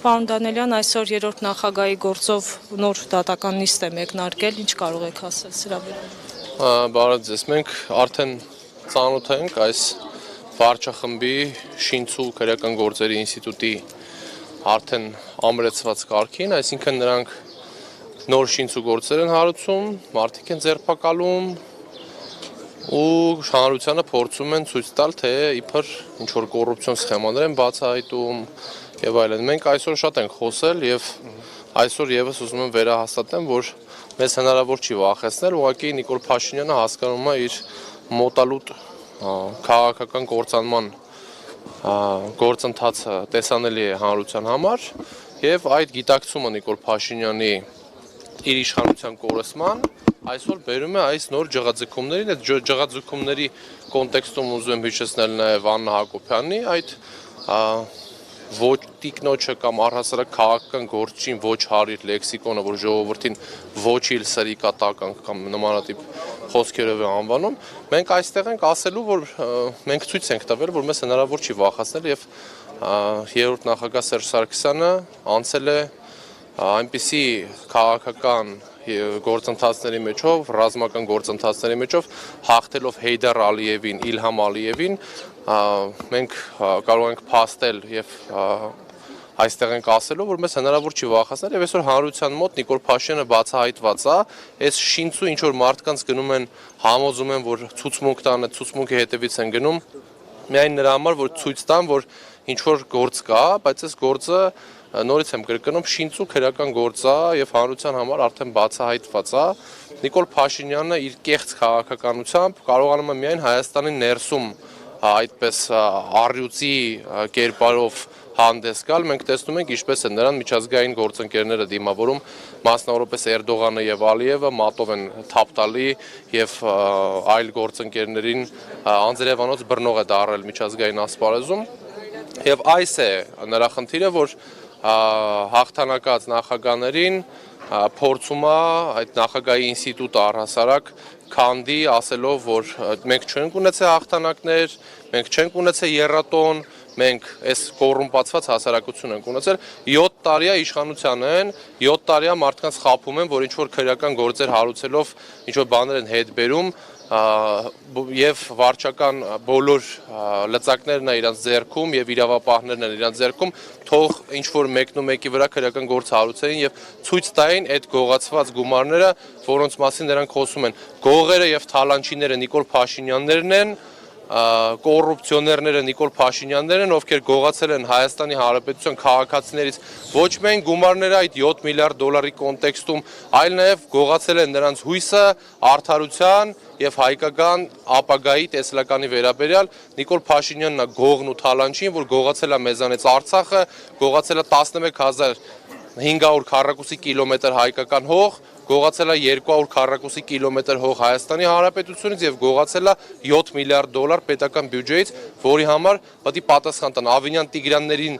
Պարոն Դանելյան, այսօր երրորդ նախագահի գործով նոր դատական նիստ է մեկնարկել, ինչ կարող եք ասել սրա վերաբերյալ։ Բարև ձեզ, մենք արդեն ծանոթ ենք այս վարչախմբի շինցու քրեական գործերի ինստիտուտի արդեն ամրացված կարգին, այսինքն նրանք նոր շինցու գործեր են հարուցում, մարդիկ են ձերբակալում ու հանրությանը փորձում են ցույց տալ, թե իբր ինչ որ կոռուպցիոն սխեմաներ են բացահայտում եւ այլն։ Մենք այսօր շատ ենք խոսել եւ այսօր եւս ուզում եմ վերահաստատեմ, որ մեզ հնարավոր չի վախեցնել, ուղղակի Նիկոլ Փաշինյանը հասկանում է իր մոտալուտ քաղաքական կործանման գործընթացը տեսանելի է հանրության համար եւ այդ գիտակցումը Նիկոլ Փաշինյանի իր իշխանության կորսման այսօր բերում է այս նոր ջղաձգումներին, այդ ջղաձգումների կոնտեքստում ուզում եմ հիշեցնել նաև Աննա Հակոբյանի այդ ոչ տիկնոջը կամ առհասարակ քաղաքական գործչին ոչ հարիր լեքսիկոնը, որ ժողովրդին ոչ իլ սրիկատական կամ նմանատիպ խոսքերով է անվանում, մենք այստեղ ենք ասելու, որ մենք ցույց ենք տվել, որ մեզ հնարավոր չի վախեցնել եւ երրորդ նախագահ Սերժ Սարգսյանը անցել է այնպիսի քաղաքական գործընթացների մեջով, ռազմական գործընթացների մեջով հաղթելով Հեյդար Ալիևին, Իլհամ Ալիևին, մենք կարող ենք փաստել եւ այստեղ ենք ասելու, որ մեզ հնարավոր չի վախեցնել եւ այսօր հանրության մոտ Նիկոլ Փաշինյանը բացահայտված է, այս շինցու ինչ որ մարդկանց գնում են համոզում են, որ ցուցմունք տան, այդ ցուցմունքի հետևից են գնում, միայն նրա համար, որ ցույց տան, որ ինչ որ գործ կա, բայց այս գործը նորից եմ կրկնում, շինցու քրեական գործ է եւ հանրության համար արդեն բացահայտված է։ Նիկոլ Փաշինյանը իր կեղծ քաղաքականությամբ կարողանում է միայն Հայաստանի ներսում այդպես առյուծի կերպարով հանդես գալ, մենք տեսնում ենք ինչպես են նրան միջազգային գործընկերները դիմավորում, մասնավորապես Էրդողանը եւ Ալիևը մատով են թափ տալի եւ այլ գործընկերներին անձրևանոց բռնող է դարել միջազգային ասպարեզում եւ այս է նրա խնդիրը, որ հաղթանակած նախագահներին փորձում է այդ նախագահի ինստիտուտը առհասարակ քանդի ասելով, որ մենք չենք ունեցել հաղթանակներ, մենք չենք ունեցել եռատոն, մենք այս կոռումպացված հասարակություն ենք ունեցել 7 տարի է իշխանության են 7 տարի է մարդկանց խաբում են, որ ինչ որ քրեական գործեր հարուցելով ինչ որ բաներ են հետ բերում եւ վարչական բոլոր լծակներն է իրանց ձեռքում եւ իրավապահներն են իրանց ձեռքում թող ինչ որ մեկն ու մեկի վրա քրեական գործ հարուցեին եւ ցույց տային այդ գողացված գումարները, որոնց մասին նրանք խոսում են։ Գողերը եւ թալանչիները Նիկոլ Փաշինյաններն են, կոռուպցիոներները Նիկոլ Փաշինյաններն են, ովքեր գողացել են Հայաստանի Հանրապետության քաղաքացիներից ոչ միայն գումարները այդ 7 միլիարդ դոլարի կոնտեքստում, այլ նաև գողացել են նրանց հույսը արդարության եւ հայկական ապագայի տեսլականի վերաբերյալ Նիկոլ Փաշինյանն է գողն ու թալանչին, որ գողացել է մեզանից Արցախը, գողացել է 11500 քառակուսի կիլոմետր հայկական հող, գողացել է 200 քառակուսի կիլոմետր հող Հայաստանի Հանրապետությունից եւ գողացել է 7 միլիարդ դոլար պետական բյուջեից, որի համար պետք է պատասխան տան։ Ավինյան Տիգրաններին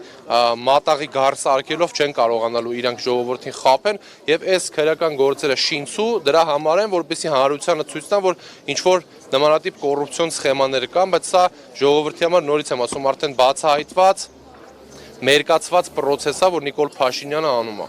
մատաղի գարսը արկելով չեն կարողանալու իրանք ժողովրդին խաբեն եւ այս քրեական գործերը շինցու դրա համար են, որպեսզի հանրությանը ցույց տան, որ ինչ որ նմանատիպ կոռուպցիոն սխեմաներ կան, բայց սա ժողովրդի համար նորից եմ ասում արդեն բացահայտված, մերկացված process է, որ Նիկոլ Փաշինյանը անում է։